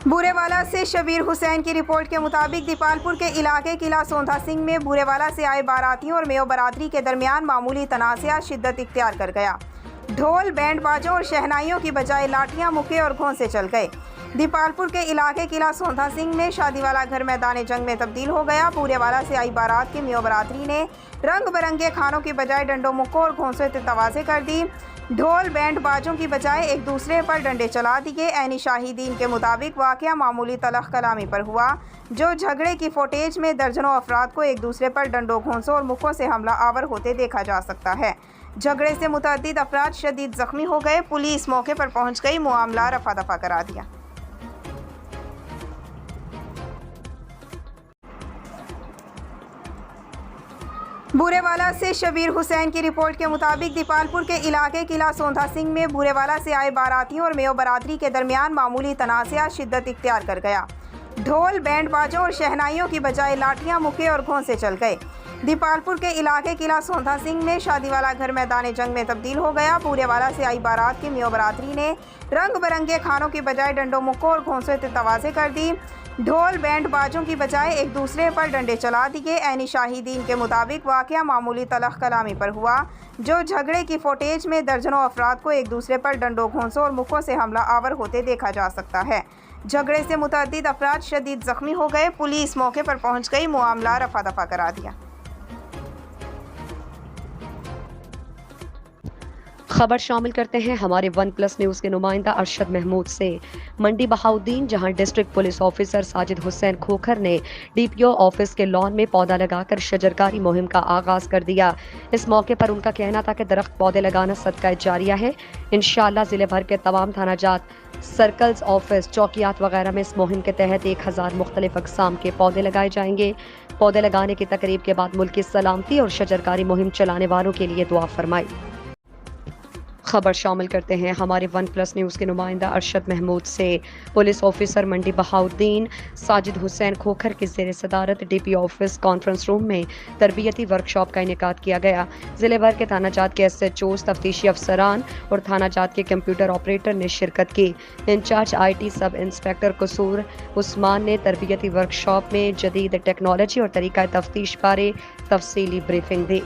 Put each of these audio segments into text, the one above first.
بورےوالا سے شبیر حسین کی رپورٹ کے مطابق دیپالپور کے علاقے قلعہ سوندھا سنگھ میں بورےوالا سے آئے باراتیوں اور میو برادری کے درمیان معمولی تنازعہ شدت اختیار کر گیا۔ ڈھول، بینڈ باجوں اور شہنائیوں کی بجائے لاٹھیاں، مکے اور گھونسے چل گئے۔ دیپالپور کے علاقے قلعہ سوندھا سنگھ میں شادی والا گھر میدان جنگ میں تبدیل ہو گیا۔ بورےوالا سے آئی بارات کی میو برادری نے رنگ برنگے کھانوں کی بجائے ڈنڈوں، مکوں اور گھونسوں سے توازے کر دی۔ ڈھول، بینڈ باجوں کی بجائے ایک دوسرے پر ڈنڈے چلا دیے۔ عینی شاہدین کے مطابق واقعہ معمولی تلخ کلامی پر ہوا، جو جھگڑے کی فوٹیج میں درجنوں افراد کو ایک دوسرے پر ڈنڈوں، گھونسوں اور مکوں سے حملہ آور ہوتے دیکھا جا سکتا ہے۔ جھگڑے سے متعدد افراد شدید زخمی ہو گئے۔ پولیس موقع پر پہنچ گئی، معاملہ رفع دفع کرا دیا۔ بورےوالا سے شبیر حسین کی رپورٹ کے مطابق دیپالپور کے علاقے قلعہ سوندھا سنگھ میں بورےوالا سے آئے باراتیوں اور میو برادری کے درمیان معمولی تنازعہ شدت اختیار کر گیا۔ ڈھول، بینڈ باجوں اور شہنائیوں کی بجائے لاٹھیاں، مکے اور گھونسے چل گئے۔ دیپالپور کے علاقے قلعہ سوندھا سنگھ میں شادی والا گھر میدان جنگ میں تبدیل ہو گیا۔ بورےوالا سے آئی بارات کی میو برادری نے رنگ برنگے کھانوں کی بجائے ڈنڈوں، مکوں اور گھونسوں سے توازے کر دی۔ ڈھول، بینڈ باجوں کی بجائے ایک دوسرے پر ڈنڈے چلا دیے۔ عینی شاہدین کے مطابق واقعہ معمولی تلخ کلامی پر ہوا، جو جھگڑے کی فوٹیج میں درجنوں افراد کو ایک دوسرے پر ڈنڈوں، گھونسوں اور مکوں سے حملہ آور ہوتے دیکھا جا سکتا ہے۔ جھگڑے سے متعدد افراد شدید زخمی ہو گئے۔ پولیس موقع پر پہنچ گئی، معاملہ رفع دفع کرا دیا۔ خبر شامل کرتے ہیں ہمارے ون پلس نیوز کے نمائندہ ارشد محمود سے۔ منڈی بہاؤدین، جہاں ڈسٹرکٹ پولیس آفیسر ساجد حسین کھوکھر نے ڈی پی او آفس کے لان میں پودا لگا کر شجرکاری مہم کا آغاز کر دیا۔ اس موقع پر ان کا کہنا تھا کہ درخت پودے لگانا صدقہ جاریہ ہے۔ انشاءاللہ ضلع بھر کے تمام تھانہ جات، سرکلز آفس، چوکیات وغیرہ میں اس مہم کے تحت 1000 مختلف اقسام کے پودے لگائے جائیں گے۔ پودے لگانے کی تقریب کے بعد ملک کی سلامتی اور شجرکاری مہم چلانے والوں کے لیے دعا فرمائی۔ خبر شامل کرتے ہیں ہمارے ون پلس نیوز کے نمائندہ ارشد محمود سے۔ پولیس آفیسر منڈی بہاؤدین ساجد حسین کھوکھر کی زیر صدارت D P office conference room میں تربیتی ورکشاپ کا انعقاد کیا گیا۔ ضلع بھر کے تھانہ جات کے ایس ایچ اوز، تفتیشی افسران اور تھانہ جات کے کمپیوٹر آپریٹر نے شرکت کی۔ Incharge I T sub inspector Kasur Usman نے تربیتی ورکشاپ میں جدید ٹیکنالوجی اور طریقہ تفتیش بارے تفصیلی بریفنگ دی۔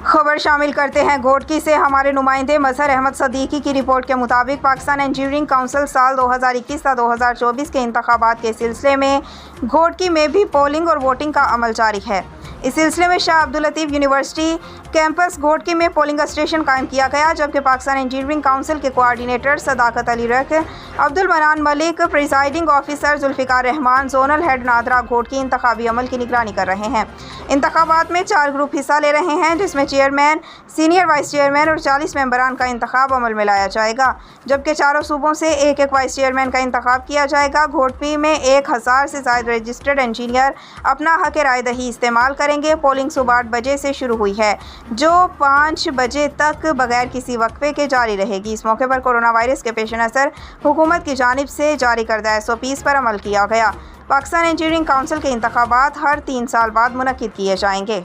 خبر شامل کرتے ہیں گھوٹکی سے ہمارے نمائندے مظہر احمد صدیقی کی رپورٹ کے مطابق پاکستان انجینئرنگ کونسل سال 2021 تا 2024 کے انتخابات کے سلسلے میں گھوٹکی میں بھی پولنگ اور ووٹنگ کا عمل جاری ہے۔ اس سلسلے میں شاہ عبداللطیف یونیورسٹی کیمپس گھوٹکی میں پولنگ اسٹیشن قائم کیا گیا، جبکہ پاکستان انجینئرنگ کونسل کے کوآرڈینیٹر صداقت علی رخ، عبدالمنان ملک، پریزائڈنگ آفیسر ذوالفقار رحمان، زونل ہیڈ نادرا گھوٹکی انتخابی عمل کی نگرانی کر رہے ہیں۔ انتخابات میں 4 گروپ حصہ لے رہے ہیں، جس میں چیئرمین، سینئر وائس چیئرمین اور 40 ممبران کا انتخاب عمل میں لایا جائے گا، جبکہ چاروں صوبوں سے ایک ایک وائس چیئرمین کا انتخاب کیا جائے گا۔ گھوٹکی میں 1000 سے زائد رجسٹرڈ انجینئر اپنا حق رائے دہی استعمال کریں گے۔ پولنگ صبح 8 بجے سے شروع ہوئی ہے، جو 5 بجے تک بغیر کسی وقفے کے جاری رہے گی۔ اس موقع پر کورونا وائرس کے پیش نظر حکومت کی جانب سے جاری کردہ SOPs پر عمل کیا گیا۔ پاکستان انجینئرنگ کونسل کے انتخابات ہر 3 سال بعد منعقد کیے جائیں گے۔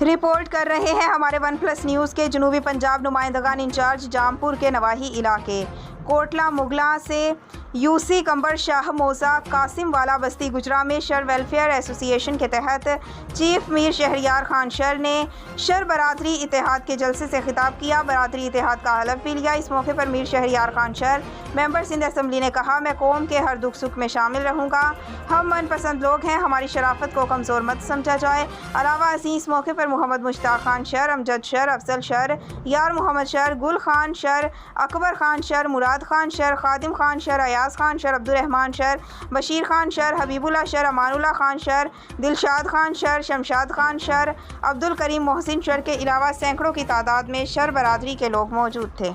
رپورٹ کر رہے ہیں ہمارے ون پلس نیوز کے جنوبی پنجاب نمائندگان انچارج جامپور کے نواحی علاقے کوٹلہ مغلاں سے UC کنبر شاہ موزہ قاسم والا بستی گجرا میں شر ویلفیئر ایسوسی ایشن کے تحت چیف میر شہریار خان شر نے شر برادری اتحاد کے جلسے سے خطاب کیا، برادری اتحاد کا حلف بھی لیا۔ اس موقع پر میر شہریار خان شر ممبر سندھ اسمبلی نے کہا، میں قوم کے ہر دکھ سکھ میں شامل رہوں گا، ہم من پسند لوگ ہیں، ہماری شرافت کو کمزور مت سمجھا جائے۔ علاوہ ازیں اس موقع پر محمد مشتاق خان شر، امجد شر، افضل شر، یار محمد شر، گل خان شر، اکبر خان شر، مراد خان شر، خادم خان شر، ایاز خان شر، عبدالرحمان شر، بشیر خان شر، حبیب اللہ شر، امان اللہ خان شر، دلشاد خان شر، شمشاد خان شر، عبدالکریم محسن شر کے علاوہ سینکڑوں کی تعداد میں شر برادری کے لوگ موجود تھے۔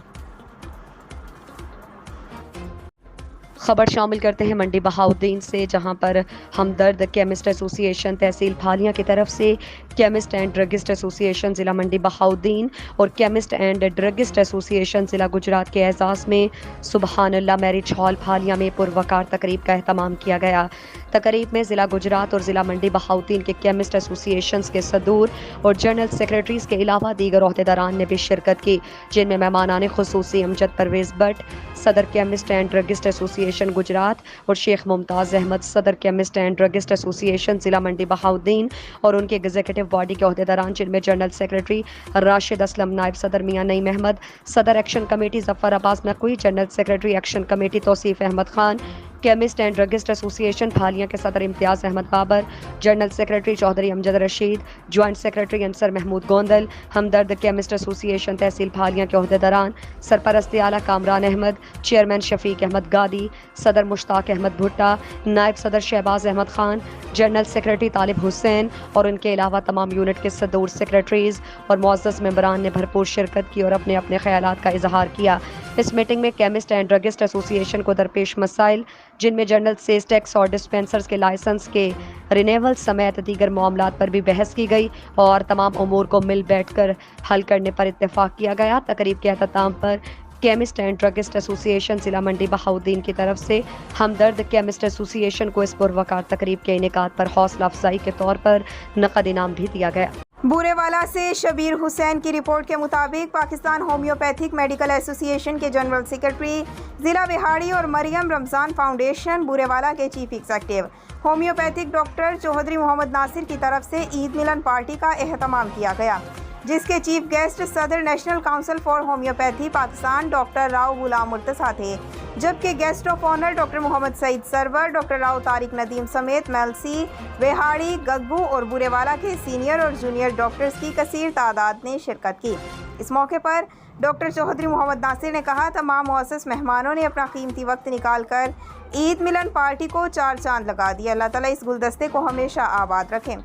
खबर शामिल करते हैं मंडी बहाउद्दीन से, जहां पर हमदर्द केमिस्ट एसोसिएशन तहसील फालियां की तरफ से केमिस्ट एंड ड्रगिस्ट एसोसिएशन ज़िला मंडी बहाउद्दीन और केमिस्ट एंड ड्रगिस्ट एसोसिएशन ज़िला गुजरात के एजाज़ में सुबहान अल्लाह मैरिज हॉल फालियां में पुरवकार तकरीब का एहतमाम किया गया। तकरीब में ज़िला गुजरात और ज़िला मंडी बहाउद्दीन के केमिस्ट एसोसिएशन के सदूर और जनरल सेक्रेटरीज़ के अलावा दीगर ओहदेदारान ने भी शिरकत की, जिनमें मेहमानान खुसूसी अमजद परवेज़ भट्ट सदर chemist and druggist association Gujarat और शेख मुमताज़ अहमद सदर केमिस्ट एंड ड्रगिस्ट एसोसिएशन ज़िला मंडी बहाउद्दीन और उनके एग्जीक्यूटिव बॉडी के ओहदेदारान, जिनमें जनरल सेक्रेटरी राशिद असलम, नायब सदर मियां नईम अहमद, सदर action committee Zafar Abbas Naqvi, general secretary action committee Tauseef Ahmad Khan, chemist and druggist association Phalia के सदर Imtiaz Ahmad Babar, general secretary Chaudhry Amjad Rashid, joint secretary Ansar Mahmood Gondal, Hamdard chemist association तहसील फालियां के ओहदेदारान, सरपरस्ती आला कामरान अहमद, चेयरमैन शफीक अहमद गादी, सदर मुश्ताक अहमद भुट्टा, नायब सदर शहबाज अहमद खान, जनरल सेक्रेटरी तालिब हुसैन और उनके अलावा तमाम यूनिट के सदूर सेक्रेटरीज़ और मुअज़्ज़ज़ मेंबरान ने भरपूर शिरकत की और अपने अपने ख्यालात का इजहार किया। इस मीटिंग में केमिस्ट एंड ड्रगिस्ट एसोसिएशन को दरपेश मसाइल, जिनमें जनरल सेल्स टैक्स और डिस्पेंसर्स के लाइसेंस के रिनेवल समेत दीगर मामलात पर भी बहस की गई और तमाम उमूर को मिल बैठ कर हल करने पर इत्तेफाक किया गया। तकरीब के अख्ताम पर केमिस्ट एंड ड्रगिस्ट एसोसिएशन ज़िला मंडी बहाउद्दीन की तरफ से हमदर्द केमिस्ट एसोसिएशन को इस पुरवकार तकरीब के इनेकाद पर हौसला अफजाई के तौर पर नकद इनाम भी दिया गया। बूरेवाला से शबीर हुसैन की रिपोर्ट के मुताबिक पाकिस्तान होम्योपैथिक मेडिकल एसोसिएशन के जनरल सेक्रेटरी ज़िला बिहाड़ी और मरियम रमज़ान फाउंडेशन बूरेवाला के chief executive homeopathic doctor Chaudhary Mohammad Nasir की तरफ से ईद मिलन पार्टी का एहतमाम किया गया, जिसके चीफ गेस्ट सदर national council for homeopathy Pakistan doctor Rao Ghulam Murtaza थे, जबकि guest of honour doctor Muhammad Saeed Sarwar, doctor Rao Tariq Nadeem समेत मेलसी, बिहाड़ी, गग्गू और बूरेवाला के सीनियर और जूनियर डॉक्टर्स की कसीर तादाद ने शिरकत की। इस मौके पर डॉक्टर चौधरी मोहम्मद नासिर ने कहा, तमाम मुअज़्ज़ज़ मेहमानों ने अपना कीमती वक्त निकाल कर ईद मिलन पार्टी को चार चांद लगा दिया। अल्लाह ताला इस गुलदस्ते को हमेशा आबाद रखें।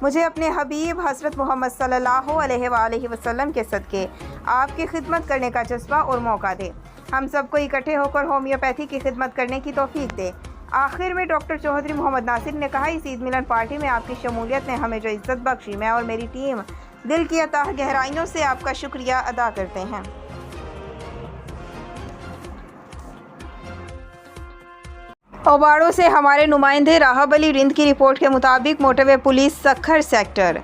मुझे अपने हबीब हज़रत मोहम्मद सल्लल्लाहु अलैहि वसल्लम के सदक़े आपकी खिदमत करने का जज्बा और मौका दे। हम सबको इकट्ठे होकर होम्योपैथी की खिदमत करने की तौफीक दे। आखिर में डॉक्टर चौधरी मोहम्मद नासिर ने कहा, इस ईद मिलन पार्टी में आपकी शमूलियत ने हमें जो इज़्ज़त बख्शी, मैं और मेरी टीम दिल की अताह गहराइयों से आपका शुक्रिया अदा करते हैं। ओबाड़ो से हमारे नुमाइंदे राहब अली रिंद की रिपोर्ट के मुताबिक मोटरवे पुलिस सखर सेक्टर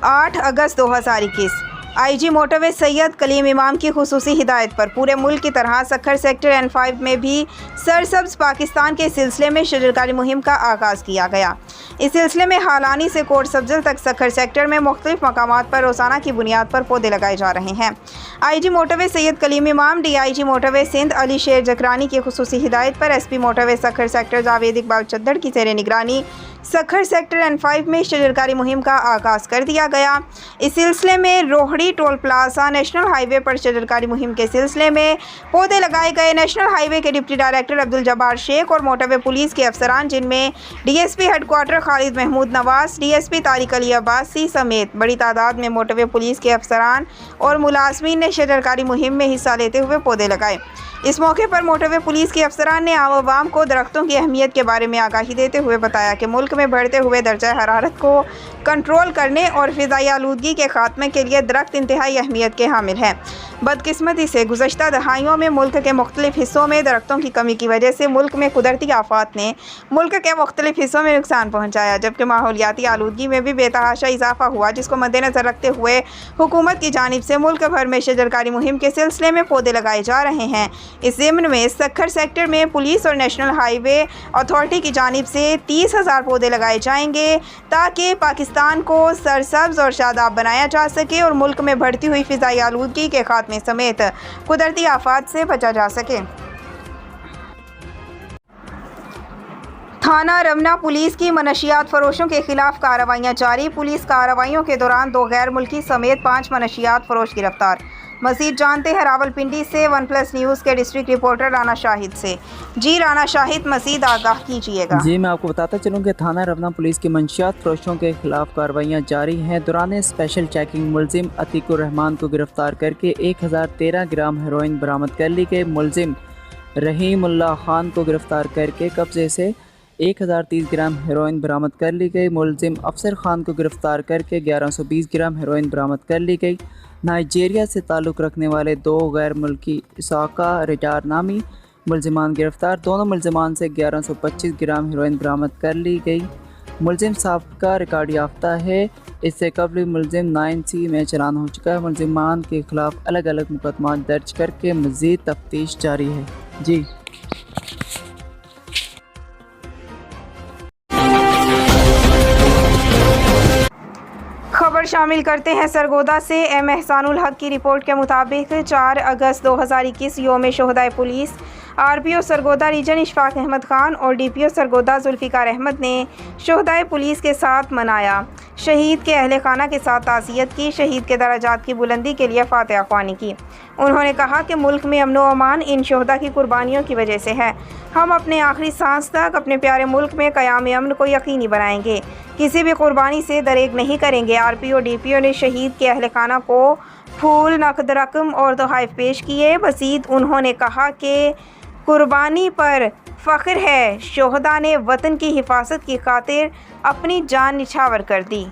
8 अगस्त 2021 आईजी मोटरवे सैयद कलीम इमाम की खुसूसी हिदायत पर पूरे मुल्क की तरह सखर सेक्टर N5 में भी सरसब्ज़ पाकिस्तान के सिलसिले में शजरकारी मुहिम का आगाज़ किया गया। इस सिलसिले में हालानी से कोट सब्जल तक सखर सेक्टर में मुख्तलिफ मकामात पर रोज़ाना की बुनियाद पर पौधे लगाए जा रहे हैं। IG मोटरवे सैयद कलीम इमाम, DIG मोटरवे सिंध अली शेर जकरानी की खुसूसी हिदायत पर SP motorway Sukkur sector Javed Iqbal Chaddar की ज़ेर निगरानी सखर सेक्टर N5 में शजरकारी मुहिम का आगाज़ कर दिया गया। इस सिलसिले में Rohri toll plaza national highway पर शजरकारी मुहिम के सिलसिले में पौधे लगाए गए। नेशनल हाईवे के डिप्टी डायरेक्टर अब्दुल जब्बार शेख और मोटरवे पुलिस के अफसरान, जिनमें DSP headquarter Khalid Mahmood Nawaz, DSP Tariq Ali Abbasi समेत बड़ी तादाद में मोटरवे पुलिस के अफसरान और मुलाजमीन ने शजरकारी मुहिम में हिस्सा लेते हुए पौधे लगाए। इस मौके पर मोटरवे पुलिस के अफसरान ने आवाम को दरख्तों की अहमियत के बारे में आगाही देते हुए बताया कि मुल्क में बढ़ते हुए दर्जा हरारत को कंट्रोल करने और फ़िज़ाई आलूदगी के खात्मे के लिए दरख्त इंतहाई अहमियत के हामिल हैं। बदकिस्मती से गुज़श्ता दहाइयों में मुल्क के मुख्तलिफ हिस्सों में दरख्तों की कमी की वजह से मुल्क में कुदरती आफात ने मुल्क के मुख्तलिफ हिस्सों में नुकसान पहुँचाया, जबकि माहौलियाती आलूदगी में भी बेतहाशा इजाफा हुआ, जिसको मद्देनज़र रखते हुए हुकूमत की जानिब से मुल्क भर में शजरकारी मुहिम के सिलसिले में पौधे लगाए जा रहे हैं। इस ज़िम्न में सखर सेक्टर में पुलिस और नेशनल हाईवे अथॉरिटी की जानिब से 30,000 पौधे लगाए जाएंगे, ताकि पाकिस्तान को सरसब्ज़ और शादाब बनाया जा सके और मुल्क में बढ़ती हुई फ़िज़ाई आलूदगी के खात्मे समेत कुदरती आफात से बचा जा सके। थाना रमना पुलिस की मनशियात फरोशों के खिलाफ कार्रवाइयाँ जारी। पुलिस कार्रवाइयों के दौरान 2 गैर मुल्की समेत 5 मनशियात फरोश गिरफ्तार। मज़ीद जानते हैं रावलपिंडी से OnePlus न्यूज़ के डिस्ट्रिक्ट रिपोर्टर राना शाहिद से। जी राना शाहिद, मज़ीद आगाह कीजिएगा। जी, मैं आपको बताता चलूँ कि थाना रमना पुलिस की मंशियात फरोशों के खिलाफ कार्रवाइयाँ जारी हैं। दौरान स्पेशल चेकिंग मुलजिम अतीकुर रहमान को गिरफ्तार करके 1013 ग्राम हेरोइन बरामद कर ली गई। मुलजिम رحیم اللہ خان کو گرفتار کر کے قبضے سے 1030 گرام ہیروئن برآمد کر لی گئی۔ ملزم افسر خان کو گرفتار کر کے 1120 گرام ہیروئن برآمد کر لی گئی۔ نائجیریا سے تعلق رکھنے والے 2 غیر ملکی اساکا ریٹار نامی ملزمان گرفتار۔ دونوں ملزمان سے 1125 گرام ہیروئن برآمد کر لی گئی۔ ملزم سابقہ ریکارڈ یافتہ ہے، اس سے قبل ملزم 9C میں چلان ہو چکا ہے۔ ملزمان کے خلاف الگ الگ مقدمات درج کر کے مزید تفتیش جاری ہے۔ جی خبر شامل کرتے ہیں سرگودا سے۔ ایم احسان الحق کی رپورٹ کے مطابق 4 اگست 2021 یوم شہدائے police RPO Sargodha region Ashfaq Ahmad Khan اور DPO سرگودا ذوالفقار احمد نے شہدائے پولیس کے ساتھ منایا، شہید کے اہل خانہ کے ساتھ تعزیت کی، شہید کے درجات کی بلندی کے لیے فاتحہ خوانی کی۔ انہوں نے کہا کہ ملک میں امن و امان ان شہداء کی قربانیوں کی وجہ سے ہے۔ ہم اپنے آخری سانس تک اپنے پیارے ملک میں قیام امن کو یقینی بنائیں گے، کسی بھی قربانی سے دریغ نہیں کریں گے۔ RPO DPO نے شہید کے اہل خانہ کو پھول، نقد رقم اور تحائف پیش کیے۔ مزید انہوں نے کہا کہ قربانی پر فخر ہے، شہداء نے وطن کی حفاظت کی خاطر اپنی جان نچھاور کر دی۔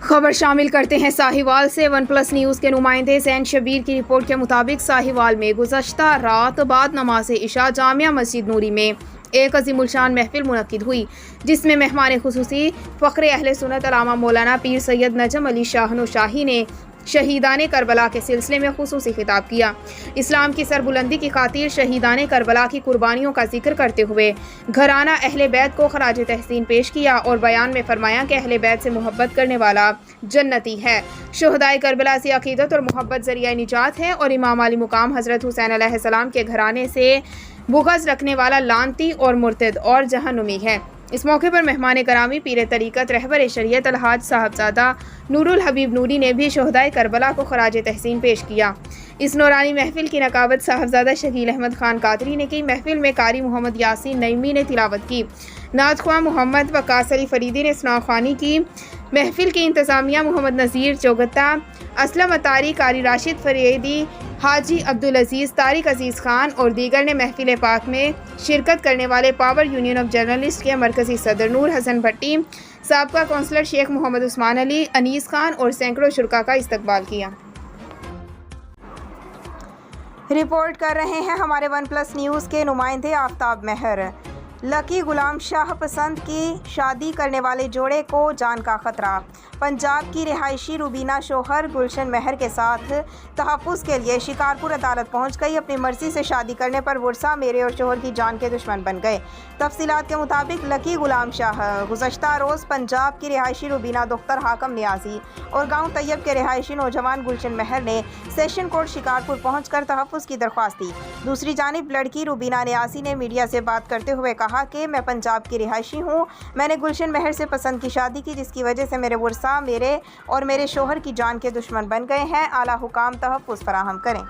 خبر شامل کرتے ہیں ساہیوال سے۔ 1+ نیوز کے نمائندے زین شبیر کی رپورٹ کے مطابق ساہیوال میں گزشتہ رات بعد نماز عشاء جامعہ مسجد نوری میں ایک عظیم الشان محفل منعقد ہوئی، جس میں مہمان خصوصی فخر اہل سنت علامہ مولانا پیر سید نجم علی شاہ نوشاہی نے شہیدان کربلا کے سلسلے میں خصوصی خطاب کیا۔ اسلام کی سربلندی کی خاطر شہیدان کربلا کی قربانیوں کا ذکر کرتے ہوئے گھرانہ اہل بیت کو خراج تحسین پیش کیا اور بیان میں فرمایا کہ اہل بیت سے محبت کرنے والا جنتی ہے۔ شہدائے کربلا سے عقیدت اور محبت ذریعہ نجات ہے اور امام علی مقام حضرت حسین علیہ السلام کے گھرانے سے بغض رکھنے والا لعنتی اور مرتد اور جہنمی ہے۔ اس موقع پر مہمان کرامی پیر طریقت رہبر شریعت الحاج صاحبزادہ نور الحبیب نوری نے بھی شہدائے کربلا کو خراج تحسین پیش کیا۔ اس نورانی محفل کی نقابت صاحبزادہ شکیل احمد خان قادری نے کی۔ محفل میں قاری محمد یاسین نعیمی نے تلاوت کی، نعت خواں محمد وقاص علی فریدی نے ثنا خوانی کی۔ محفل کی انتظامیہ محمد نذیر چوگتا، اسلم اتاری، قاری راشد فریدی، حاجی عبدالعزیز، طارق عزیز خان اور دیگر نے محفل پاک میں شرکت کرنے والے پاور یونین آف جرنلسٹ کے مرکزی صدر نور حسن بھٹی، سابقہ کونسلر شیخ محمد عثمان علی، انیس خان اور سینکڑوں شرکاء کا استقبال کیا۔ رپورٹ کر رہے ہیں ہمارے 1+ نیوز کے نمائندے آفتاب مہر۔ لکی غلام شاہ پسند کی شادی کرنے والے جوڑے کو جان کا خطرہ۔ پنجاب کی رہائشی روبینہ شوہر گلشن مہر کے ساتھ تحفظ کے لیے شکارپور عدالت پہنچ گئی۔ اپنی مرضی سے شادی کرنے پر ورثہ میرے اور شوہر کی جان کے دشمن بن گئے۔ تفصیلات کے مطابق لکی غلام شاہ گزشتہ روز پنجاب کی رہائشی روبینہ دختر حاکم نیازی اور گاؤں طیب کے رہائشی نوجوان گلشن مہر نے سیشن کورٹ شکارپور پہنچ کر تحفظ کی درخواست دی۔ دوسری جانب لڑکی روبینہ نیازی نے میڈیا سے بات کرتے ہوئے کہا کہ میں پنجاب کی رہائشی ہوں، میں نے گلشن مہر سے پسند کی شادی کی، جس کی وجہ سے میرے ورثہ میرے اور میرے شوہر کی جان کے دشمن بن گئے ہیں۔ اعلیٰ حکام تحفظ فراہم کریں۔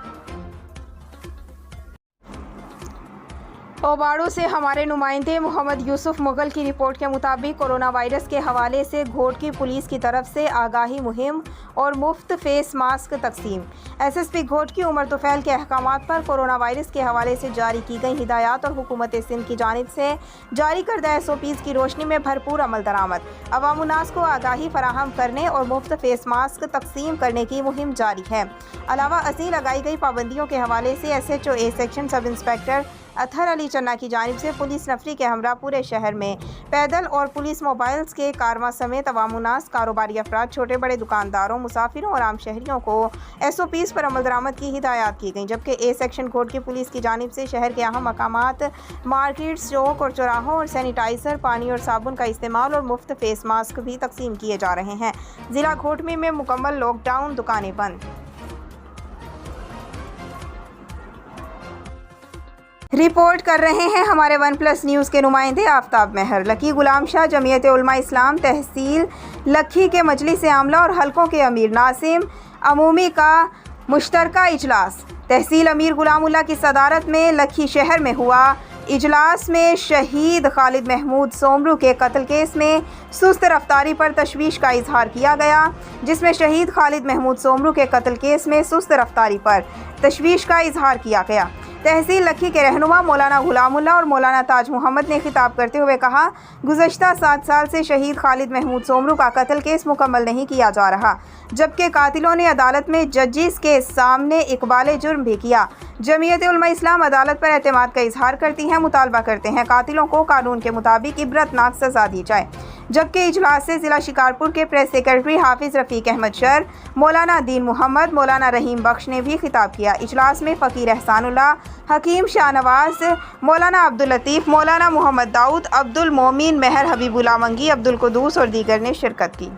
اوباڑو سے ہمارے نمائندے محمد یوسف مغل کی رپورٹ کے مطابق کورونا وائرس کے حوالے سے گھوٹکی پولیس کی طرف سے آگاہی مہم اور مفت فیس ماسک تقسیم۔ SSP گھوٹکی عمر طفیل کے احکامات پر کورونا وائرس کے حوالے سے جاری کی گئی ہدایات اور حکومت سندھ کی جانب سے جاری کردہ SOPs کی روشنی میں بھرپور عمل درآمد۔ عوام الناس کو آگاہی فراہم کرنے اور مفت فیس ماسک تقسیم کرنے کی مہم جاری ہے۔ علاوہ ازیں لگائی گئی پابندیوں کے حوالے سے SHO A section sub inspector Athar Ali Channa کی جانب سے پولیس نفری کے ہمراہ پورے شہر میں پیدل اور پولیس موبائلز کے کارواں سمیت عوام الناس، کاروباری افراد، چھوٹے بڑے دکانداروں، مسافروں اور عام شہریوں کو SOPs پر عمل درآمد کی ہدایات کی گئیں، جبکہ A سیکشن گھوٹکی پولیس کی جانب سے شہر کے اہم مقامات، مارکیٹس، چوک اور چوراہوں اور سینیٹائزر، پانی اور صابن کا استعمال اور مفت فیس ماسک بھی تقسیم کیے جا رہے ہیں۔ ضلع گھوٹمی میں مکمل لاک ڈاؤن، دکانیں بند۔ رپورٹ کر رہے ہیں ہمارے 1+ نیوز کے نمائندے آفتاب مہر۔ لکی غلام شاہ جمعیت علماء اسلام تحصیل لکھی کے مجلس عاملہ اور حلقوں کے امیر ناظم عمومی کا مشترکہ اجلاس تحصیل امیر غلام اللہ کی صدارت میں لکھی شہر میں ہوا۔ اجلاس میں شہید خالد محمود سومرو کے قتل کیس میں سست رفتاری پر تشویش کا اظہار کیا گیا، جس میں شہید خالد محمود سومرو کے قتل کیس میں سست رفتاری پر تشویش کا اظہار کیا گیا۔ تحصیل لکھی کے رہنما مولانا غلام اللہ اور مولانا تاج محمد نے خطاب کرتے ہوئے کہا، گزشتہ 7 سال سے شہید خالد محمود سومرو کا قتل کیس مکمل نہیں کیا جا رہا، جبکہ قاتلوں نے عدالت میں ججز کے سامنے اقبال جرم بھی کیا۔ جمعیت علماء اسلام عدالت پر اعتماد کا اظہار کرتی ہے، مطالبہ کرتے ہیں قاتلوں کو قانون کے مطابق عبرتناک سزا دی جائے۔ جبکہ اجلاس سے ضلع شکارپور کے پریس سیکرٹری حافظ رفیق احمد شر، مولانا دین محمد، مولانا رحیم بخش نے بھی خطاب کیا۔ اجلاس میں فقیر احسان اللہ، حکیم شاہ نواز، مولانا عبداللطیف، مولانا محمد داؤد، عبدالمومن مہر، حبیب اللہ منگی، عبدالقدوس اور دیگر نے شرکت کی۔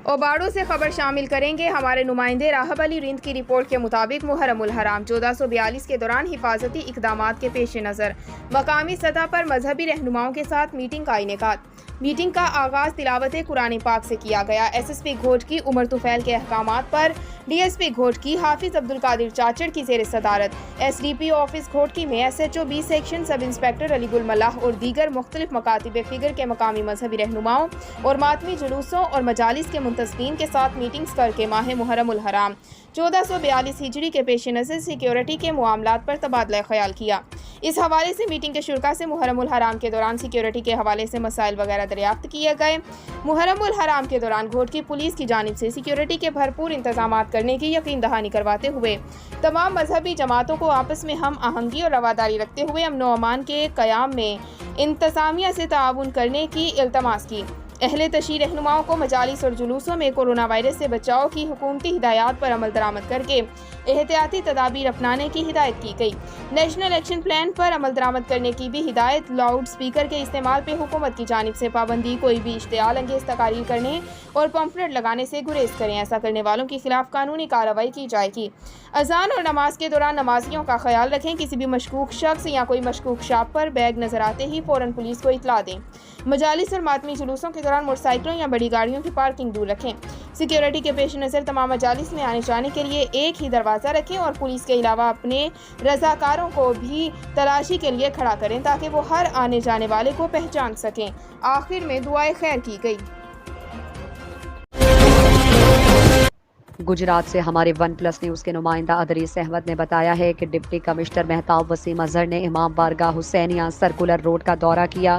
اوباڑو سے خبر شامل کریں گے ہمارے نمائندے راہب علی رند کی رپورٹ کے مطابق محرم الحرام 1442 کے دوران حفاظتی اقدامات کے پیش نظر مقامی سطح پر مذہبی رہنماؤں کے ساتھ میٹنگ کا انعقاد۔ میٹنگ کا آغاز تلاوت قرآن پاک سے کیا گیا۔ ایس ایس پی گھوٹکی عمر طفیل کے احکامات پر ڈی ایس پی گھوٹکی حافظ عبدالقادر چاچڑ کی زیر صدارت S D P O office Ghotki میں S H O B section sub inspector Ali Gul Mallah اور دیگر مختلف مکاتب فکر کے مقامی مذہبی رہنماؤں اور ماتمی جلوسوں اور مجالس کے منتظمین کے ساتھ میٹنگز کر کے ماہ محرم الحرام 1442 ہجری کے پیش نظر سیکیورٹی کے معاملات پر تبادلہ خیال کیا۔ اس حوالے سے میٹنگ کے شرکاء سے محرم الحرام کے دوران سیکیورٹی کے حوالے سے مسائل وغیرہ دریافت کیے گئے۔ محرم الحرام کے دوران گھوٹکی پولیس کی جانب سے سیکیورٹی کے بھرپور انتظامات کرنے کی یقین دہانی کرواتے ہوئے تمام مذہبی جماعتوں کو آپس میں ہم آہنگی اور رواداری رکھتے ہوئے امن و امان کے قیام میں انتظامیہ سے تعاون کرنے کی التماس کی۔ اہل تشیع رہنماؤں کو مجالس اور جلوسوں میں کورونا وائرس سے بچاؤ کی حکومتی ہدایات پر عمل درآمد کر کے احتیاطی تدابیر اپنانے کی ہدایت کی گئی۔ نیشنل ایکشن پلان پر عمل درآمد کرنے کی بھی ہدایت۔ لاؤڈ سپیکر کے استعمال پہ حکومت کی جانب سے پابندی، کوئی بھی اشتعال انگیز تقاریر کرنے اور پمفلٹ لگانے سے گریز کریں، ایسا کرنے والوں کے خلاف قانونی کارروائی کی جائے گی۔ اذان اور نماز کے دوران نمازیوں کا خیال رکھیں، کسی بھی مشکوک شخص یا کوئی مشکوک شاپ پر بیگ نظر آتے ہی فوراً پولیس کو اطلاع دیں۔ مجالس اور ماتمی جلوسوں کے دوران موٹر سائیکلوں یا بڑی گاڑیوں کی پارکنگ دور رکھیں۔ سیکیورٹی کے پیش نظر تمام مجالس میں آنے جانے کے لیے ایک ہی دروازہ رکھیں اور پولیس کے علاوہ اپنے رضاکاروں کو بھی تلاشی کے لیے کھڑا کریں تاکہ وہ ہر آنے جانے والے کو پہچان سکیں۔ آخر میں دعائے خیر کی گئی۔ گجرات سے ہمارے ون پلس نیوز کے نمائندہ ادریس احمد نے بتایا ہے کہ ڈپٹی کمشنر مہتاب وسیم اظہر نے امام بارگاہ حسینیہ سرکولر روڈ کا دورہ کیا۔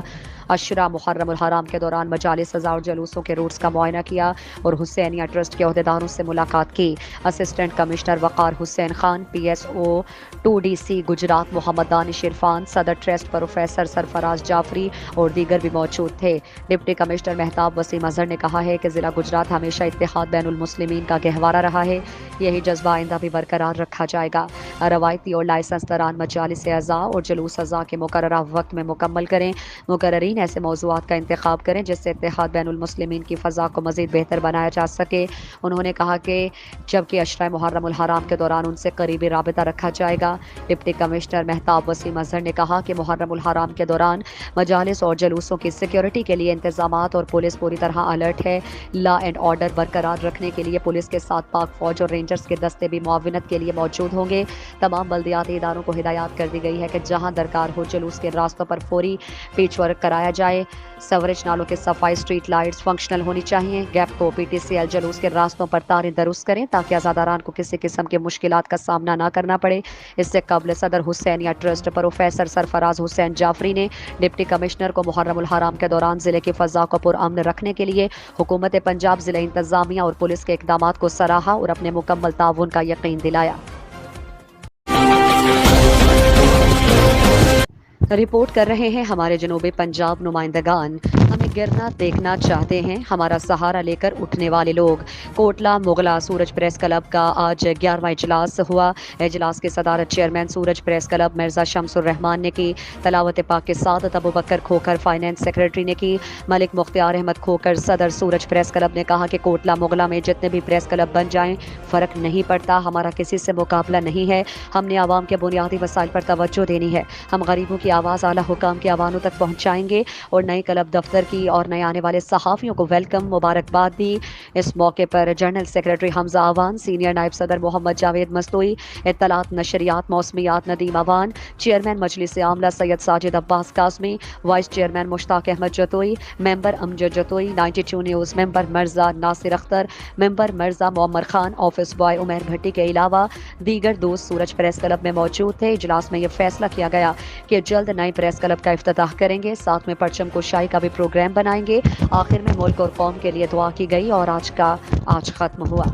عشرہ محرم الحرام کے دوران مجالس سزا اور جلوسوں کے روٹس کا معائنہ کیا اور حسینیہ ٹرسٹ کے عہدیداروں سے ملاقات کی۔ Assistant commissioner Waqar Hussain Khan, P S O 2DC Gujrat Muhammad Danish Irfan, صدر ٹرسٹ پروفیسر سرفراز جعفری اور دیگر بھی موجود تھے۔ ڈپٹی کمشنر مہتاب وسیم اظہر نے کہا ہے کہ ضلع گجرات ہمیشہ اتحاد بین المسلمین کا گہوارہ رہا ہے، یہی جذبہ آئندہ بھی برقرار رکھا جائے گا۔ روایتی اور لائسنس دوران مجالس اعضاء اور جلوس اعضاء کے مقررہ وقت میں مکمل کریں۔ مقررین ایسے موضوعات کا انتخاب کریں جس سے اتحاد بین المسلمین کی فضا کو مزید بہتر بنایا جا سکے۔ انہوں نے کہا کہ جبکہ عشرہ محرم الحرام کے دوران ان سے قریبی رابطہ رکھا جائے گا۔ ڈپٹی کمشنر مہتاب وسیم اظہر نے کہا کہ محرم الحرام کے دوران مجالس اور جلوسوں کی سیکیورٹی کے لیے انتظامات اور پولیس پوری طرح الرٹ ہے۔ لا اینڈ آرڈر برقرار رکھنے کے لیے پولیس کے ساتھ پاک فوج اور رینجرز کے دستے بھی معاونت کے لیے موجود ہوں گے۔ تمام بلدیاتی اداروں کو ہدایات کر دی گئی ہے کہ جہاں درکار ہو جلوس کے راستوں پر فوری پیچ ورک کرایا جائے۔ سیوریج نالوں کی صفائی، اسٹریٹ لائٹس فنکشنل ہونی چاہیے۔ گیپ کو PTCL جلوس کے راستوں پر تاریں درست کریں تاکہ عزاداران کو کسی قسم کی مشکلات کا سامنا نہ کرنا پڑے۔ اس سے قبل صدر حسینیہ ٹرسٹ پروفیسر سرفراز حسین جعفری نے ڈپٹی کمشنر کو محرم الحرام کے دوران ضلع کی فضا کو پرامن رکھنے کے لیے حکومت پنجاب، ضلع انتظامیہ اور پولیس کے اقدامات کو سراہا اور اپنے مکمل تعاون کا یقین دلایا۔ رپورٹ کر رہے ہیں ہمارے جنوبی پنجاب نمائندگان۔ ہمیں گرنا دیکھنا چاہتے ہیں، ہمارا سہارا لے کر اٹھنے والے لوگ۔ کوٹلہ مغلا سورج پریس کلب کا آج 11واں اجلاس ہوا۔ اجلاس کی صدارت چیئرمین سورج پریس کلب مرزا شمس الرحمان نے کی۔ تلاوت پاک کے ساتھ ابوبکر کھوکھر فائنانس سیکرٹری نے کی۔ ملک مختار احمد کھوکھر صدر سورج پریس کلب نے کہا کہ کوٹلہ مغلا میں جتنے بھی پریس کلب بن جائیں فرق نہیں پڑتا، ہمارا کسی سے مقابلہ نہیں ہے۔ ہم نے عوام کے بنیادی وسائل پر توجہ دینی ہے۔ ہم غریبوں کی آواز اعلیٰ حکام کے ایوانوں تک پہنچائیں گے اور نئے کلب دفتر کی की और नए आने वाले सहाफ़ियों को वेलकम मुबारकबाद दी। इस मौके पर general secretary Hamza Awan, senior नायब सदर मोहम्मद जावेद मस्तोई, इत्तलात नशरियात मौसमियात नदीम आवान, चेयरमैन मजलिस आमला Syed Sajid Abbas Kazmi, vice chairman Mushtaq Ahmed Jatoi, member Amjad Jatoi, 92 news member Mirza Nasir Akhtar, member Mirza Moammar Khan, office boy Umair Bhatti के अलावा दीगर दोस्त सूरज प्रेस क्लब में मौजूद थे। इजलास में यह फैसला किया गया कि जल्द नए प्रेस क्लब का इफ्तिताह करेंगे, साथ में परचम कुशाई का भी प्रोग्राम बनाएंगे। आखिर में मुल्क और कौम के लिए दुआ की गई और आज खत्म हुआ।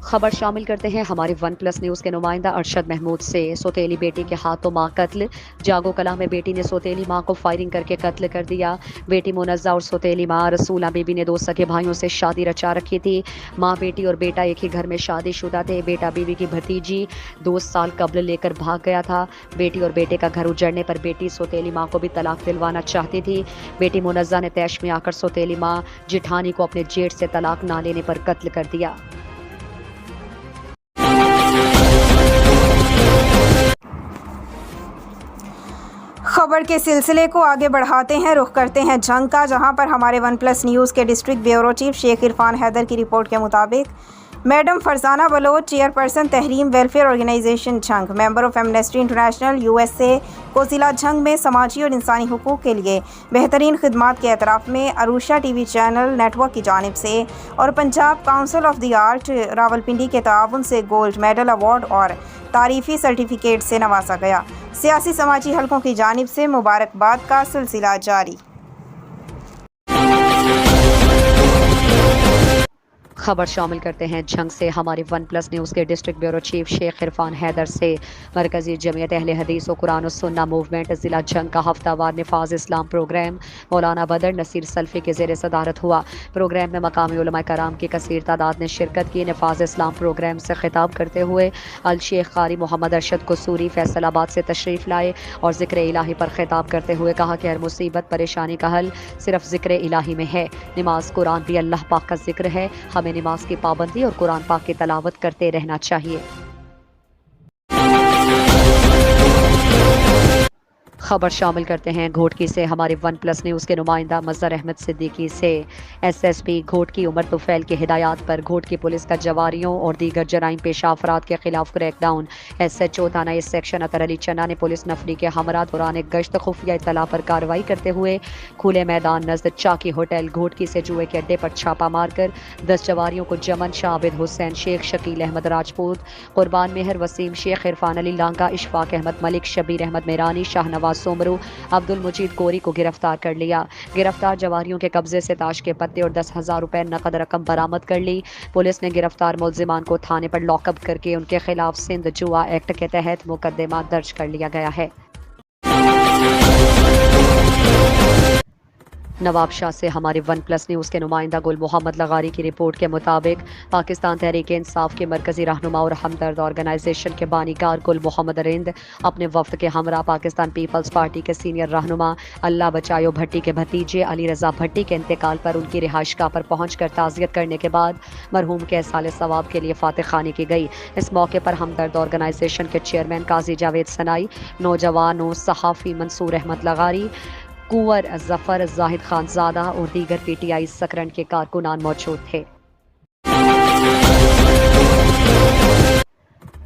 खबर शामिल करते हैं हमारे वन प्लस न्यूज़ के नुमाइंदा अरशद महमूद से। सौतेली बेटी के हाथों मां कत्ल। जागो कला में बेटी ने सौतेली मां को फायरिंग करके कत्ल कर दिया। बेटी मुनज़्ज़ा और सौतेली मां रसूला बीबी ने 2 सगे भाइयों से शादी रचा रखी थी। मां बेटी और बेटा एक ही घर में शादीशुदा थे। बेटा बीवी की भतीजी 2 साल कब्ल लेकर भाग गया था। बेटी और बेटे का घर उजड़ने पर बेटी सौतेली मां को भी तलाक दिलवाना चाहती थी। बेटी मुनज़्ज़ा ने तैश में आकर सौतेली मां जिठानी को अपने जेठ से तलाक ना लेने पर कत्ल कर दिया। खबर के सिलसिले को आगे बढ़ाते हैं, रुख करते हैं जंग का, जहां पर हमारे वन प्लस न्यूज़ के district bureau chief Sheikh Irfan Haider की रिपोर्ट के मुताबिक madam Farzana Baloch, chairperson Tehreem welfare organization Jhang, member of Amnesty International USA को ज़िला झंग में समाजी और इंसानी हुकूक़ के लिए बेहतरीन खिदमात के एतराफ़ में अरूशा TV चैनल नेटवर्क की जानिब से और Punjab council of the art Rawalpindi के ताउन से गोल्ड मेडल अवार्ड और तारीफ़ी सर्टिफिकेट से नवाजा गया। सियासी समाजी हलकों की जानिब से मुबारकबाद का सिलसिला जारी। खबर शामिल करते हैं जंग से हमारे वन प्लस न्यूज़ के district bureau chief Sheikh Irfan Haider से। मरकज़ी जमीयत अहले हदीस और कुरान और सुन्ना मूवमेंट ज़िला जंग का हफ्तावार निफाज इस्लाम प्रोग्राम मौलाना बदर नसीर सल्फ़ी के ज़ेर सदारत हुआ। प्रोग्राम में मकामी उलमा कराम की कसीर तादाद ने शिरकत की। निफाज इस्लाम प्रोग्राम से खिताब करते हुए अल शेख कारी मोहम्मद अरशद कसूरी फैसलाबाद से तशरीफ़ लाए और ज़िक्र इलाही पर खिताब करते हुए कहा कि हर मुसीबत परेशानी का हल सिर्फ ज़िक्र इलाही में है। नमाज कुरान भी अल्लाह पाक का ज़िक्र है। हमें नमाज की पाबंदी और कुरान पाक की तलावत करते रहना चाहिए। खबर शामिल करते हैं घोटकी से हमारे वन प्लस न्यूज़ के नुमाइंदा मज़हर अहमद सिद्दीकी से। SSP घोटकी उमर तुफैल की हिदायत पर घोटकी पुलिस का जवारियों और दीगर जराइम पेशा अफराद के खिलाफ क्रैकडाउन। SHO थाना इस सेक्शन अतर अली चन्ना ने पुलिस नफरी के हमरा दौरान एक गश्त खुफिया इत्तला पर कार्रवाई करते हुए खुले मैदान नज़द चाकी होटल घोटकी से जुए के अड्डे पर छापा मारकर 10 जवारियों को जमन शाबिद हुसैन शेख, शकील अहमद राजपूत, कुर्बान मेहर वसीम शेख, इरफान अली लांगा, इशफाक अहमद मलिक, शबीर अहमद मेरानी, शाहनवाज सोमरू, अब्दुल मुजीद कोरी को गिरफ्तार कर लिया। गिरफ्तार जवारियों के कब्जे से ताश के पत्ते और 10,000 रुपए नकद रकम बरामद कर ली। पुलिस ने गिरफ्तार मुल्जिमान को थाने पर लॉकअप करके उनके खिलाफ सिंध जुआ एक्ट के तहत मुकदमा दर्ज कर लिया गया है। नवाब शाह से हमारे वन प्लस न्यूज़ के नुमाइंदा गुल मोहम्मद लगारी की रिपोर्ट के मुताबिक पाकिस्तान तहरीक इंसाफ के मरकज़ी रहनुमा और हमदर्द ऑर्गेनाइजेशन के बानीकार गुल मोहम्मद रिंद अपने वफ्द के हमरा पाकिस्तान पीपल्स पार्टी के सीनियर रहनुमा अल्लाह बचायो भट्टी के भतीजे अली रज़ा भट्टी के इंतकाल पर उनकी रिहाइशगाह पर पहुंचकर ताज़ियत करने के बाद मरहूम के साले सवाब के लिए फातिह खानी की गई। इस मौके पर हमदर्द ऑर्गेनाइजेशन के चेयरमैन काजी जावेद सनाई, नौजवानों सहाफ़ी मंसूर अहमद लगारी, कुंवर जफर, जाहिद खानजादा और दीगर PTI सकरन के कारकुनान मौजूद थे।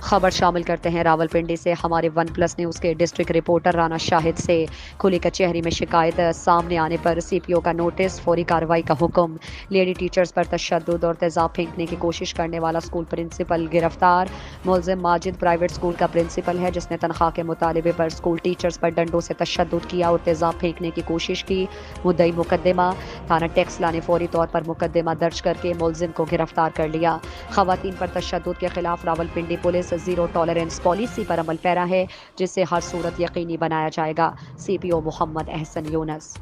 खबर शामिल करते हैं रावलपिंडी से हमारे वन प्लस न्यूज़ के डिस्ट्रिक्ट रिपोर्टर राना शाहिद से। खुली कचहरी में शिकायत सामने आने पर CPO का नोटिस, फौरी कार्रवाई का हुक्म। लेडी टीचर्स पर तशद्दुद और तेज़ाब फेंकने की कोशिश करने वाला स्कूल प्रिंसिपल गिरफ्तार। मुल्ज़िम माजिद प्राइवेट स्कूल का प्रिंसिपल है जिसने तनख्वाह के मुतालबे पर स्कूल टीचर्स पर डंडों से तशद्दुद किया और तेज़ाब फेंकने की कोशिश की। मुद्दई मुकदमा। थाना टेक्सला ने फौरी तौर पर मुकदमा दर्ज करके मुल्ज़िम को गिरफ्तार कर लिया। ख़वातीन पर तशद्दुद के खिलाफ Rawalpindi police zero tolerance policy पर अमल पैरा है जिससे हर सूरत यकीनी बनाया जाएगा। CPO मोहम्मद अहसन यूनस।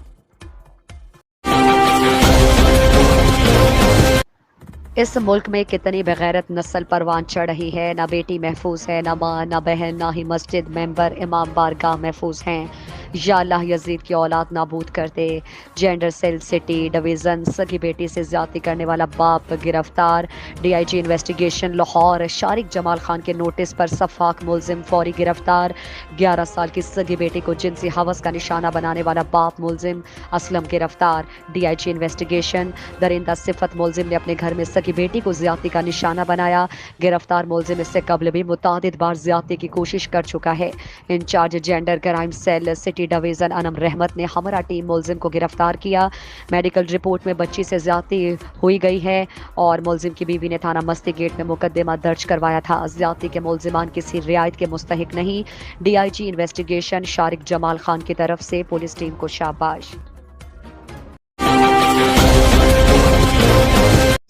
इस मुल्क में कितनी बेगैरत नस्ल परवान चढ़ रही है। ना बेटी महफूज है, ना माँ, ना बहन, ना ही मस्जिद मेंबर इमाम बारगाह महफूज हैं। या अल्लाह यजीद की औलाद नाबूद कर दे। जेंडर सेल सिटी डिवीज़न सगी बेटी से ज्यादती करने वाला बाप गिरफ्तार। DIG investigation Lahore. शारिक जमाल खान के नोटिस पर सफाक मुलजिम फौरी गिरफ्तार। 11 साल की सगी बेटी को जिनसी हवस का निशाना बनाने वाला बाप मुलजिम असलम गिरफ्तार। DIG investigation. दरिंदा सिफत मुलजिम ने अपने घर में सगी बेटी को ज्यादती का निशाना बनाया। गिरफ्तार मुलजिम इससे कबल भी मुतादिद बार ज्यादती की कोशिश कर चुका है। Incharge gender crime cell city division Anam Rehmat ने हमरा टीम मुलजिम को गिरफ्तार किया। मेडिकल रिपोर्ट में बच्ची से ज्यादती हुई गई है और मुलजिम की बीवी ने थाना मस्ती गेट में मुकदमा दर्ज करवाया था। ज्यादती के मुलजिमान किसी रियायत के मुस्तहिक नहीं। DIG इन्वेस्टिगेशन शारिक जमाल खान की तरफ से पुलिस टीम को शाबाश।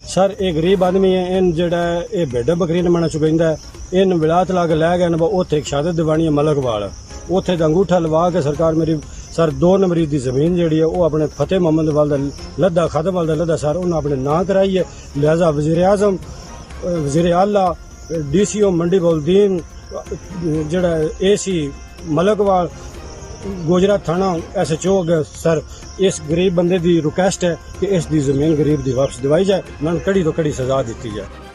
सर एक गरीब आदमी है, इन जेड़ा ये भेड़ बकरी ने मना चुकंदा है, इन विलायत ला के लै गए न उत्थे एक शहादत दिवानी है मलकवाल, उत्थे दा अंगूठा लवा के सरकार मेरी सर 2 नंबरी दी जमीन जेड़ी है वो अपने फतेह मोहम्मद वाल दा लद्दा खादम वाल दा लद्दा सर उन्हें अपने नां कराई है। लिहाजा वजीर आजम वजीर आला DCO मंडी बउलदीन जेड़ा AC मलकवाल गोजरा थाना SHO सर इस गरीब बंदे दी रिक्वेस्ट है कि इस दी जमीन गरीब दी वापस दिवाई जाए, न कड़ी तो कड़ी सजा दी जाए।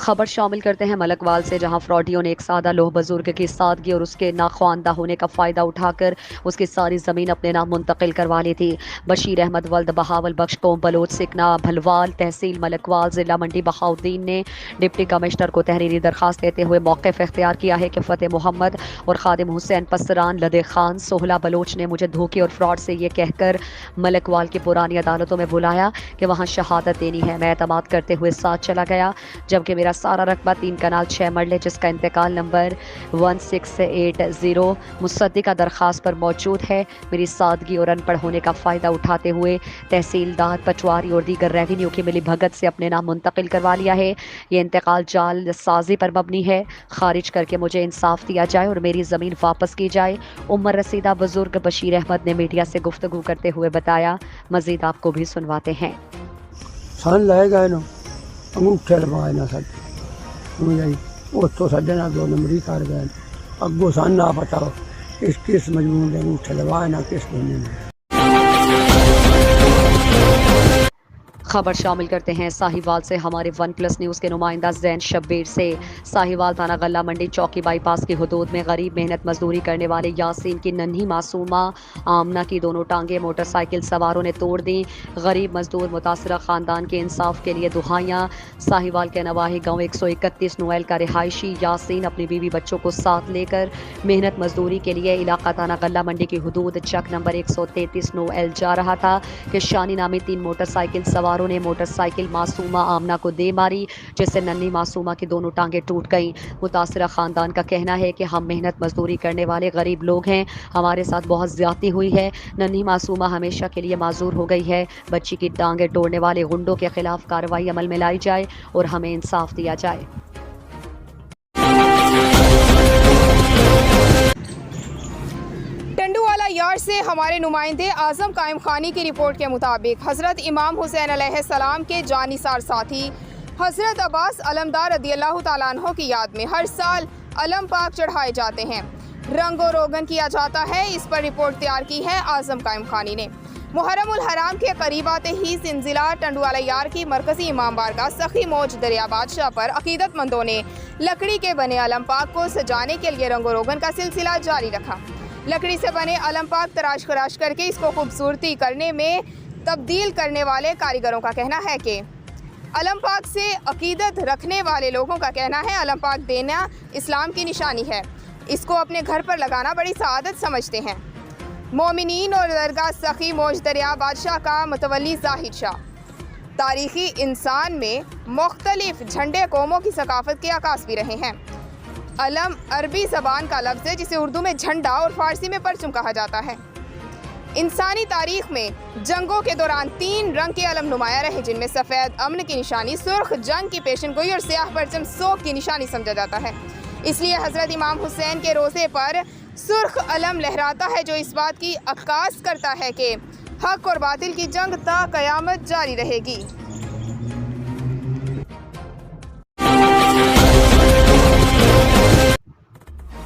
खबर शामिल करते हैं मलकवाल से, जहां फ्रॉडियों ने एक सादा लोह बुजुर्ग की सादगी और उसके नाख्वानदा होने का फ़ायदा उठाकर उसकी सारी ज़मीन अपने नाम मुंतकिल करवा ली थी। बशीर अहमद वल्द बहावल बख्श कौम बलोच सिकना भलवाल तहसील मलकवाल ज़िला मंडी बहाउद्दीन ने डिप्टी कमिश्नर को तहरीरी दरखास्त देते हुए मौक़िफ़ इख्तियार किया है कि फ़तेह मोहम्मद और खादिम हुसैन पसरान लदे खान सोहला बलोच ने मुझे धोखे और फ्रॉड से ये कहकर मलकवाल की पुरानी अदालतों में बुलाया कि वहाँ शहादत देनी है। मैं एतमाद करते हुए साथ चला गया, जबकि मेरा सारा रकबा 3 कनाल 6 मरले जिसका इंतकाल नंबर 1680 मुसद्दिका दरखास्त पर मौजूद है। मेरी सादगी और अनपढ़ होने का फ़ायदा उठाते हुए तहसीलदार पटवारी और दीगर रेवेन्यू की मिली भगत से अपने नाम मुंतकिल करवा लिया है। ये इंतकाल जाल साजी पर मबनी है। खारिज करके मुझे इंसाफ दिया जाए और मेरी ज़मीन वापस की जाए। उम्र रसीदा बुजुर्ग बशीर अहमद ने मीडिया से गुफ्तगू करते हुए बताया। मज़ीद आपको भी सुनवाते हैं। सन लाएगा ना अंगूठे लवाए ना सर उत्थों साढ़े ना 2 नंबरी कर गए, अगों सन ना पता किस मजमून के अंगूठे लवाए ना किस बंदे ने। खबर शामिल करते हैं साहिवाल से, हमारे OnePlus न्यूज़ के नुमाइंदा जैन शब्बीर से। साहिवाल थाना गल्ला मंडी चौकी बाईपास की हदूद में गरीब मेहनत मजदूरी करने वाले यासीन की नन्ही मासूमा आमना की दोनों टांगें मोटरसाइकिल सवारों ने तोड़ दी। गरीब मजदूर मुतासरा ख़ानदान के इंसाफ के लिए दुहाइयाँ। साहिवाल के नवाही गाँव 131 नोएल का रिहायशी यासीन अपनी बीवी बच्चों को साथ लेकर मेहनत मजदूरी के लिए इलाका थाना गल्ला मंडी की हदूद चक नंबर 133 नोएल जा रहा था कि शानी नामी 3 मोटरसाइकिल सवार ने मोटरसाइकिल मासूमा आमना को दे मारी, जिससे नन्ही मासूमा की दोनों टांगें टूट गईं। मुतासरा खानदान का कहना है कि हम मेहनत मजदूरी करने वाले गरीब लोग हैं, हमारे साथ बहुत ज्यादती हुई है। नन्ही मासूमा हमेशा के लिए माजूर हो गई है। बच्ची की टांगें तोड़ने वाले गुंडों के खिलाफ कार्रवाई अमल में लाई जाए और हमें इंसाफ दिया जाए। टंडूवाला यार्ड से हमारे नुमाइंदे आज़म कायम खानी की रिपोर्ट के मुताबिक हज़रत इमाम हुसैन अलैहिस्सलाम के जानिसार साथी हज़रत अब्बास अलमदार रदियल्लाहु ताला अन्हो की याद में हर साल अलम पाक चढ़ाए जाते हैं, रंगो रोगन किया जाता है। इस पर रिपोर्ट तैयार की है आज़म कायम खानी ने। मुहर्रम उल हराम के करीब आते ही जिला टंडूवाला यार की मरकजी इमाम बारगाह सखी मौज दरिया बादशाह पर अकीदतमंदों ने लकड़ी के बने अलम पाक को सजाने के लिए रंगो रोगन का सिलसिला जारी रखा। लकड़ी से बने अलम पाक तराश खराश करके इसको खूबसूरती करने में तब्दील करने वाले कारीगरों का कहना है कि अलम पाक से अकीदत रखने वाले लोगों का कहना है अलम पाक देना इस्लाम की निशानी है, इसको अपने घर पर लगाना बड़ी सआदत समझते हैं। मोमिनीन और दरगाह सखी मौज दरिया बादशाह का मुतवल्ली जाहिद शाह तारीख़ी इंसान में मुख्तलिफ झंडे कौमों की सकाफत के अक्कास भी रहे हैं। अलम अरबी ज़बान का लफ्ज़ है जिसे उर्दू में झंडा और फ़ारसी में परचम कहा जाता है। इंसानी तारीख़ में जंगों के दौरान 3 रंग के अलम नुमाया रहे, जिनमें सफ़ेद अमन की निशानी, सुर्ख जंग की पेशन गोई और स्याह परचम सोख की निशानी समझा जाता है। इसलिए हज़रत इमाम हुसैन के रोज़े पर सुर्ख अलम लहराता है, जो इस बात की अक्कास करता है कि हक़ और बातिल की जंग ता क़यामत जारी रहेगी।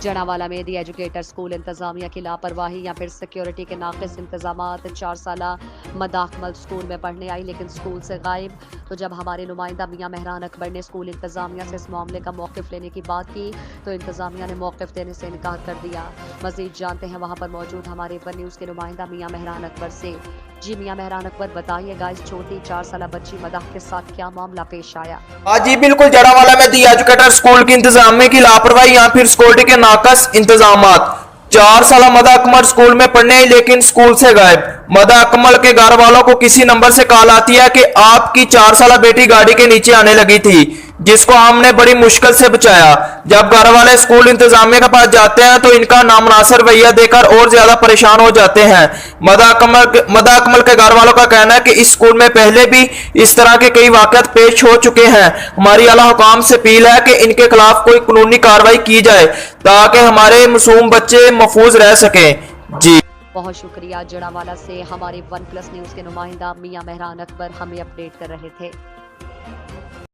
जनावाला में दी एजुकेटर स्कूल इंतजामिया की लापरवाही या फिर सिक्योरिटी के नाकिस इंतजामात। 4 साला मदाकमल स्कूल में पढ़ने आई लेकिन स्कूल से गायब। तो जब हमारे नुमाइंदा मियां मेहरान अकबर ने स्कूल इंतजामिया से इस मामले का मौक़िफ़ लेने की बात की तो इंतजामिया ने मौक़िफ़ देने से इनकार कर दिया। मज़ीद जानते हैं वहाँ पर मौजूद हमारे वन न्यूज़ के नुमाइंदा मियां मेहरान अकबर से। जी मियां मेहरान अकबर, बताइएगा इस छोटी 4 साला बच्ची मदाह के साथ क्या मामला पेश आया? हाँ जी बिल्कुल, जड़ावाला में दी एजुकेटर स्कूल की इंतजामिया की लापरवाही या फिर सिक्योरिटी के नाकस इंतजामात। 4 साल मदा अकमल स्कूल में पढ़ने आई लेकिन स्कूल से गायब। मदा अकमल के घर वालों को किसी नंबर से कॉल आती है कि आपकी 4 साल बेटी गाड़ी के नीचे आने लगी थी, जिसको हमने बड़ी मुश्किल से बचाया। जब घर वाले स्कूल इंतजामिया के पास जाते हैं तो इनका नामनासर रवैया देकर और ज्यादा परेशान हो जाते हैं। मदा अकमल के घर वालों का कहना है कि इस स्कूल में पहले भी इस तरह के कई वाक़यात पेश हो चुके हैं। हमारी आला हुकाम से अपील है कि इनके खिलाफ कोई कानूनी कार्रवाई की जाए ताकि हमारे मासूम बच्चे महफूज रह सकें। जी बहुत शुक्रिया। जड़ावाला से हमारे वन प्लस न्यूज़ के नुमाइंदा मियां मेहरान अकबर हमें अपडेट कर रहे थे।